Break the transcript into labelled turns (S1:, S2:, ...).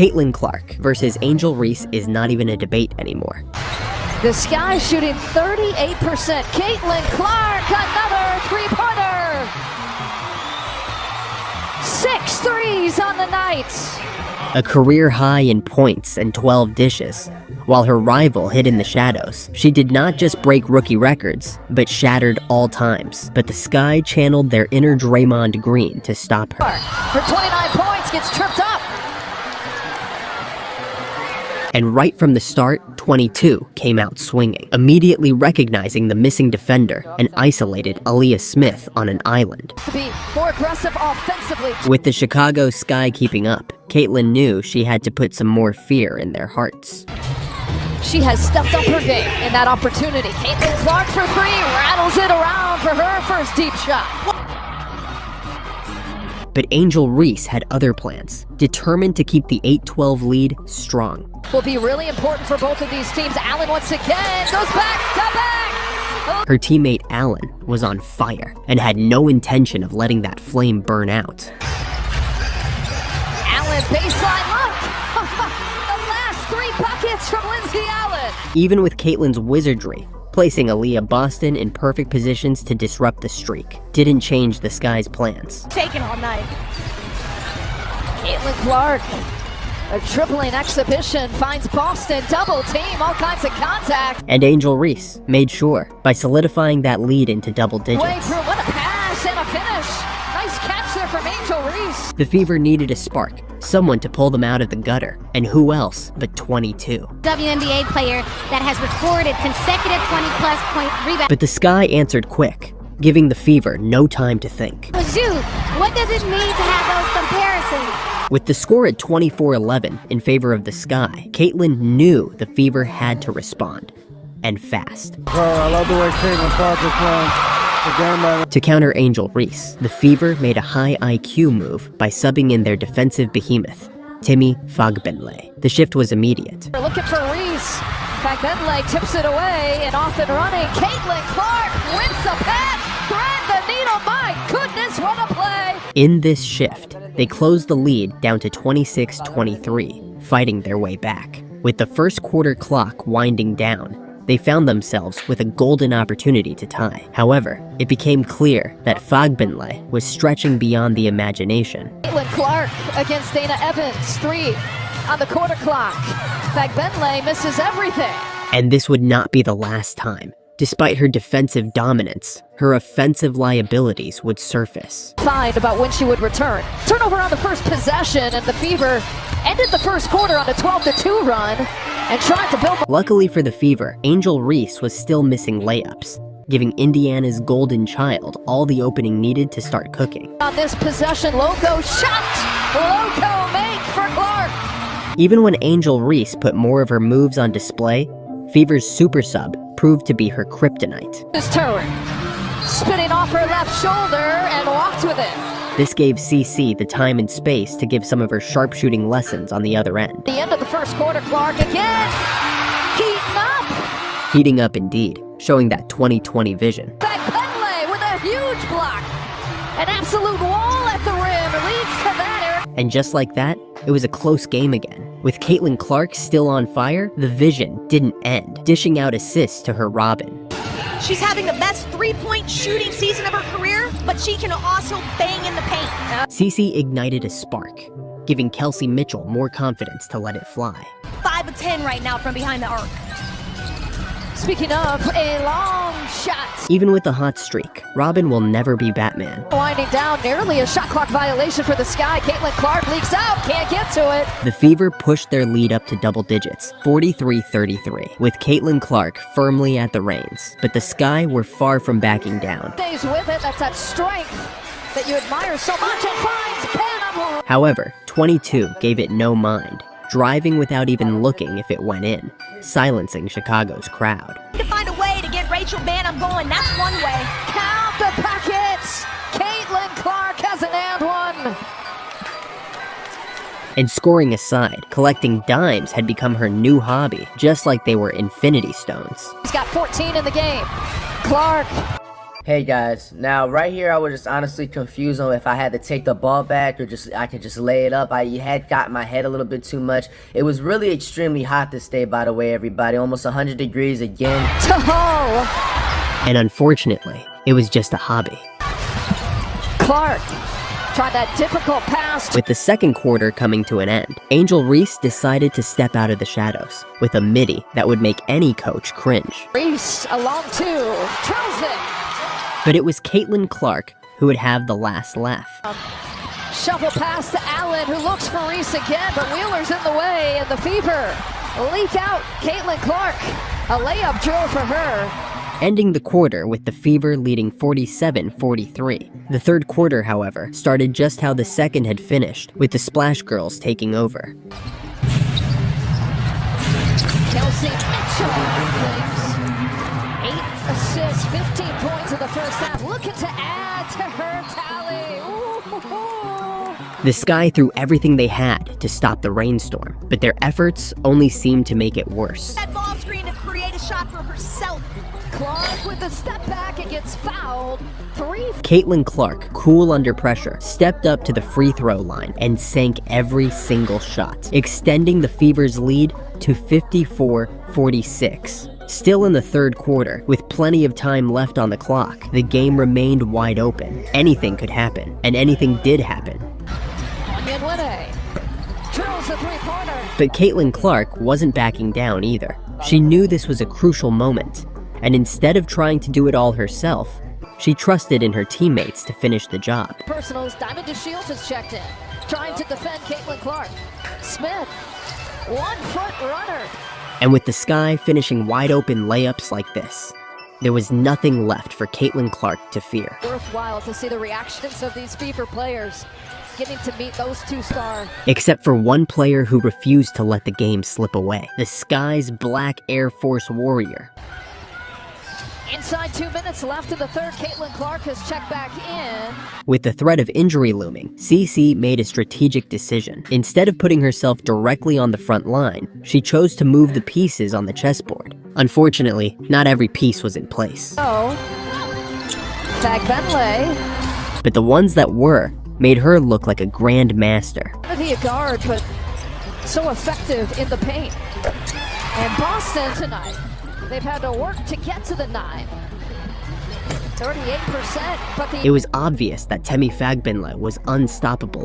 S1: Caitlin Clark versus Angel Reese is not even a debate anymore.
S2: The Sky shooting 38%. Caitlin Clark, another three-pointer. 6 threes on the night.
S1: A career high in points and 12 dishes. While her rival hid in the shadows, she did not just break rookie records, but shattered all times. But the Sky channeled their inner Draymond Green to stop her.
S2: For 29 points, gets tripped up.
S1: And right from the start, 22 came out swinging, immediately recognizing the missing defender and isolated Aaliyah Smith on an island.
S2: To be more aggressive offensively.
S1: With the Chicago Sky keeping up, Caitlin knew she had to put some more fear in their hearts.
S2: She has stepped up her game in that opportunity. Caitlin Clark for three, rattles it around for her first deep shot.
S1: But Angel Reese had other plans, determined to keep the 8-12 lead strong.
S2: Will be really important for both of these teams. Allen once again goes back to back.
S1: Her teammate Allen was on fire and had no intention of letting that flame burn out.
S2: Allen baseline look. The last 3 buckets from Lindsay Allen.
S1: Even with Caitlin's wizardry, placing Aaliyah Boston in perfect positions to disrupt the streak didn't change the Sky's plans.
S2: Taken all night. Caitlin Clark, a dribbling exhibition, finds Boston, double team, all kinds of contact.
S1: And Angel Reese made sure by solidifying that lead into double digits.
S2: Way through, what a pass and a finish. Nice catch there from Angel Reese.
S1: The Fever needed a spark, someone to pull them out of the gutter, and who else but 22.
S3: WNBA player that has recorded consecutive 20-plus point rebounds.
S1: But the Sky answered quick, giving the Fever no time to think.
S3: What does it mean to have those comparisons?
S1: With the score at 24-11 in favor of the Sky, Caitlin knew the Fever had to respond, and fast.
S4: I love the way Caitlin Clark is playing.
S1: To counter Angel Reese, the Fever made a high IQ move by subbing in their defensive behemoth, Timmy Fagbenle. The shift was immediate.
S2: We're looking for Reese. Fagbenle tips it away and off and running. Caitlin Clark wins the pass, thread the needle. My goodness, what a play!
S1: In this shift, they closed the lead down to 26-23, fighting their way back. With the first quarter clock winding down, they found themselves with a golden opportunity to tie. However, it became clear that Fagbenle was stretching beyond the imagination.
S2: Caitlin Clark against Dana Evans, 3 on the quarter clock. Fagbenle misses everything.
S1: And this would not be the last time. Despite her defensive dominance, her offensive liabilities would surface.
S2: Find about when she would return. Turnover on the first possession, and the Fever ended the first quarter on a 12-2 run and tried to build.
S1: Luckily for the Fever, Angel Reese was still missing layups, giving Indiana's golden child all the opening needed to start cooking.
S2: On this possession, Loco shot! Loco make for Clark!
S1: Even when Angel Reese put more of her moves on display, Fever's super sub proved to be her kryptonite.
S2: This turn, spinning off her left shoulder and walked with it.
S1: This gave CC the time and space to give some of her sharpshooting lessons on the other end.
S2: The end of the first quarter, Clark again, heating up.
S1: Heating up indeed, showing that 2020 vision.
S2: Fagbenle with a huge block. An absolute wall at the rim leads to that area.
S1: And just like that, it was a close game again. With Caitlin Clark still on fire, the vision didn't end, dishing out assists to her Robin.
S5: She's having the best three-point shooting season of her career, but she can also bang in the paint.
S1: CC ignited a spark, giving Kelsey Mitchell more confidence to let it fly.
S5: 5 of 10 right now from behind the arc.
S2: Speaking of, a long shot.
S1: Even with the hot streak, Robin will never be Batman.
S2: Winding down, nearly a shot clock violation for the Sky. Caitlin Clark leaks out, can't get to it.
S1: The Fever pushed their lead up to double digits, 43-33, with Caitlin Clark firmly at the reins. But the Sky were far from backing down.
S2: Stays with it, that's that strength that you admire so much, and finds Panama.
S1: However, 22 gave it no mind, driving without even looking if it went in, silencing Chicago's crowd.
S5: To find a way to get Rachel Banham going, that's one way.
S2: Count the packets! Caitlin Clark has an and one.
S1: And scoring aside, collecting dimes had become her new hobby, just like they were infinity stones.
S2: He's got 14 in the game. Clark
S6: Hey guys, now right here I was just honestly confused on if I had to take the ball back or I could just lay it up. I had got my head a little bit too much. It was really extremely hot this day, by the way, everybody. Almost 100 degrees again.
S2: Oh!
S1: And unfortunately, it was just a hobby.
S2: Clark tried that difficult pass.
S1: With the second quarter coming to an end, Angel Reese decided to step out of the shadows with a midi that would make any coach cringe.
S2: Reese along two, trails it.
S1: But it was Caitlin Clark who would have the last laugh.
S2: Shovel pass to Allen, who looks for Reese again, but Wheeler's in the way, and the Fever leak out Caitlin Clark. A layup drill for her.
S1: Ending the quarter with the Fever leading 47-43. The third quarter, however, started just how the second had finished, with the Splash Girls taking over.
S2: Kelsey Mitchell. 8 assists, 15 points in the first half. Looking to add to her tally. Ooh.
S1: The Sky threw everything they had to stop the rainstorm, but their efforts only seemed to make it worse.
S5: That ball screen to create a shot for herself.
S2: Clark with the step back and gets fouled. 3.
S1: Caitlin Clark, cool under pressure, stepped up to the free throw line and sank every single shot, extending the Fever's lead to 54-46. Still in the third quarter, with plenty of time left on the clock, the game remained wide open. Anything could happen, and anything did happen.
S2: Onyenwere drills the three-pointer.
S1: But Caitlin Clark wasn't backing down either. She knew this was a crucial moment, and instead of trying to do it all herself, she trusted in her teammates to finish the job.
S2: Personals, Diamond DeShields has checked in, trying to defend Caitlin Clark. Smith, 1-foot runner.
S1: And with the Sky finishing wide open layups like this, there was nothing left for Caitlin Clark to fear.
S2: Worthwhile to see the reactions of these Fever players getting to meet those two stars.
S1: Except for one player who refused to let the game slip away. The Sky's Black Air Force Warrior.
S2: Inside 2 minutes left in the third, Caitlin Clark has checked back in.
S1: With the threat of injury looming, CeCe made a strategic decision. Instead of putting herself directly on the front line, she chose to move the pieces on the chessboard. Unfortunately, not every piece was in place.
S2: Oh, Tag Bentley.
S1: But the ones that were made her look like a grand master.
S2: Worthy a guard, but so effective in the paint. And Boston tonight, they've had to work to get to the 9. 38%, but
S1: It was obvious that Temi Fagbinle was unstoppable.